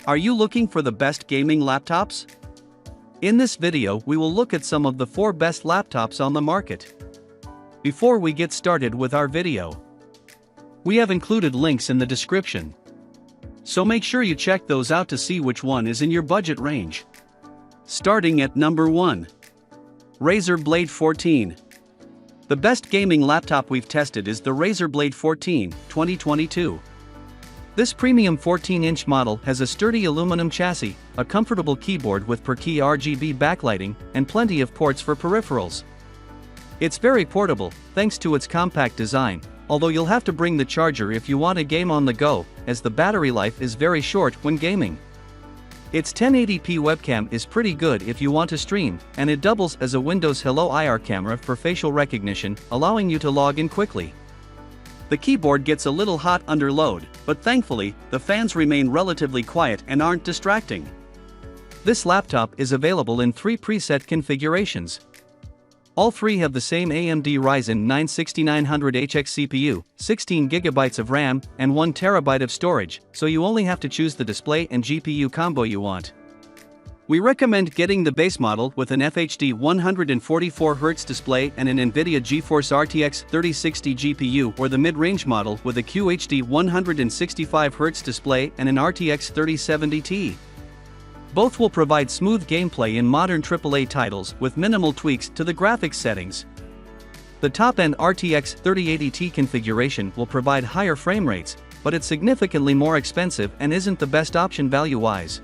Are you looking for the best gaming laptops? In this video, we will look at some of the 4 best laptops on the market. Before we get started with our video, we have included links in the description, so make sure you check those out to see which one is in your budget range. Starting at number 1. Razer Blade 14. The best gaming laptop we've tested is the Razer Blade 14, 2022. This premium 14-inch model has a sturdy aluminum chassis, a comfortable keyboard with per-key RGB backlighting, and plenty of ports for peripherals. It's very portable, thanks to its compact design, although you'll have to bring the charger if you want a game on the go, as the battery life is very short when gaming. Its 1080p webcam is pretty good if you want to stream, and it doubles as a Windows Hello IR camera for facial recognition, allowing you to log in quickly. The keyboard gets a little hot under load, but thankfully, the fans remain relatively quiet and aren't distracting. This laptop is available in 3 preset configurations. All 3 have the same AMD Ryzen 9 6900HX CPU, 16GB of RAM, and 1TB of storage, so you only have to choose the display and GPU combo you want. We recommend getting the base model with an FHD 144Hz display and an NVIDIA GeForce RTX 3060 GPU, or the mid-range model with a QHD 165Hz display and an RTX 3070 Ti. Both will provide smooth gameplay in modern AAA titles with minimal tweaks to the graphics settings. The top-end RTX 3080 Ti configuration will provide higher frame rates, but it's significantly more expensive and isn't the best option value-wise.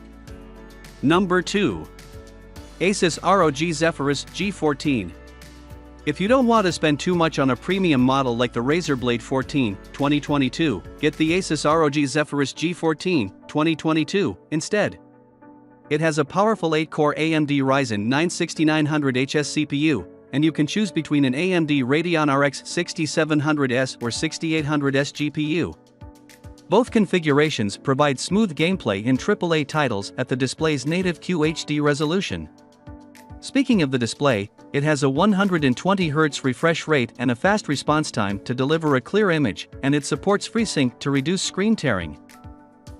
Number 2. Asus ROG Zephyrus G14. If you don't want to spend too much on a premium model like the Razer Blade 14, 2022, get the Asus ROG Zephyrus G14, 2022, instead. It has a powerful 8-core AMD Ryzen 9 6900HS CPU, and you can choose between an AMD Radeon RX 6700S or 6800S GPU. Both configurations provide smooth gameplay in AAA titles at the display's native QHD resolution. Speaking of the display, it has a 120Hz refresh rate and a fast response time to deliver a clear image, and it supports FreeSync to reduce screen tearing.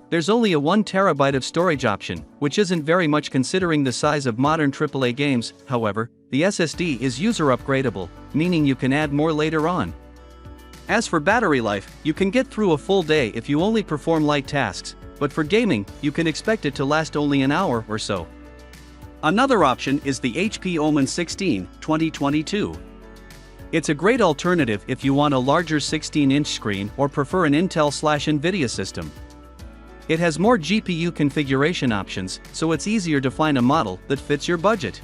There's only a 1TB of storage option, which isn't very much considering the size of modern AAA games. However, the SSD is user upgradable, meaning you can add more later on. As for battery life, you can get through a full day if you only perform light tasks, but for gaming, you can expect it to last only an hour or so. Another option is the HP Omen 16, 2022. It's a great alternative if you want a larger 16-inch screen or prefer an Intel/NVIDIA system. It has more GPU configuration options, so it's easier to find a model that fits your budget.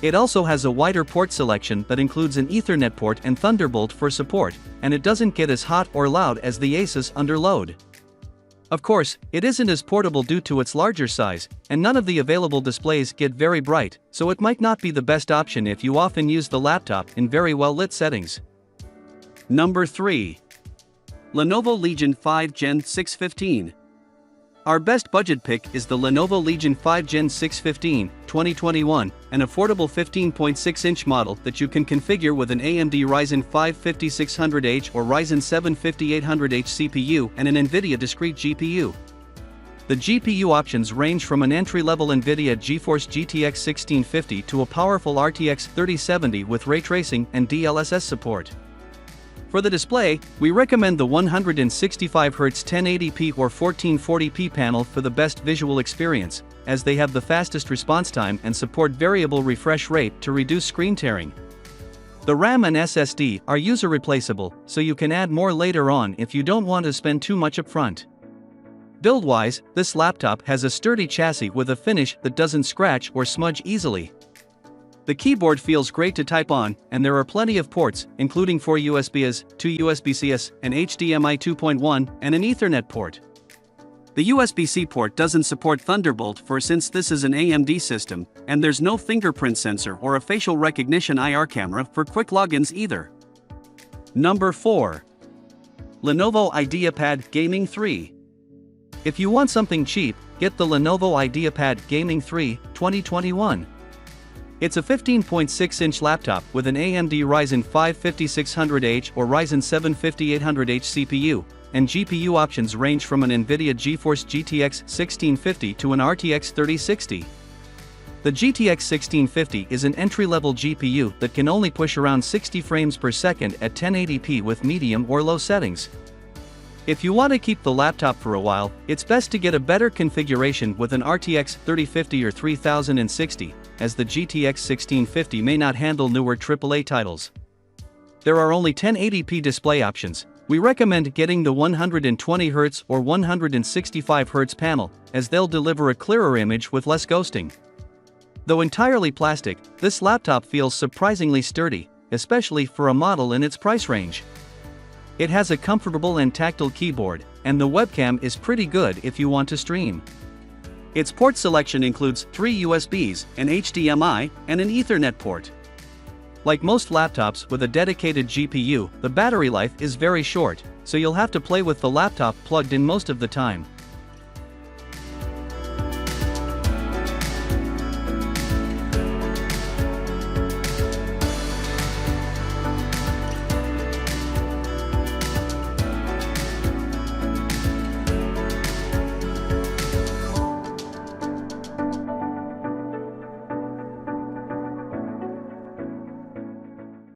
It also has a wider port selection that includes an Ethernet port and Thunderbolt for support, and it doesn't get as hot or loud as the Asus under load. Of course, it isn't as portable due to its larger size, and none of the available displays get very bright, so it might not be the best option if you often use the laptop in very well-lit settings. Number 3. Lenovo Legion 5 Gen 615. Our best budget pick is the Lenovo Legion 5 Gen 615, 2021, an affordable 15.6-inch model that you can configure with an AMD Ryzen 5 5600H or Ryzen 7 5800H CPU and an NVIDIA discrete GPU. The GPU options range from an entry-level NVIDIA GeForce GTX 1650 to a powerful RTX 3070 with ray tracing and DLSS support. For the display, we recommend the 165Hz 1080p or 1440p panel for the best visual experience, as they have the fastest response time and support variable refresh rate to reduce screen tearing. The RAM and SSD are user replaceable, so you can add more later on if you don't want to spend too much upfront. Build-wise, this laptop has a sturdy chassis with a finish that doesn't scratch or smudge easily. The keyboard feels great to type on, and there are plenty of ports, including 4 USB-As, 2 USB-Cs, an HDMI 2.1, and an Ethernet port. The USB-C port doesn't support Thunderbolt since this is an AMD system, and there's no fingerprint sensor or a facial recognition IR camera for quick logins either. Number 4. Lenovo IdeaPad Gaming 3. If you want something cheap, get the Lenovo IdeaPad Gaming 3, 2021. It's a 15.6-inch laptop with an AMD Ryzen 5 5600H or Ryzen 7 5800H CPU, and GPU options range from an NVIDIA GeForce GTX 1650 to an RTX 3060. The GTX 1650 is an entry-level GPU that can only push around 60 frames per second at 1080p with medium or low settings. If you want to keep the laptop for a while, it's best to get a better configuration with an RTX 3050 or 3060, as the GTX 1650 may not handle newer AAA titles. There are only 1080p display options. We recommend getting the 120Hz or 165Hz panel, as they'll deliver a clearer image with less ghosting. Though entirely plastic, this laptop feels surprisingly sturdy, especially for a model in its price range. It has a comfortable and tactile keyboard, and the webcam is pretty good if you want to stream. Its port selection includes 3 USBs, an HDMI, and an Ethernet port. Like most laptops with a dedicated GPU, the battery life is very short, so you'll have to play with the laptop plugged in most of the time.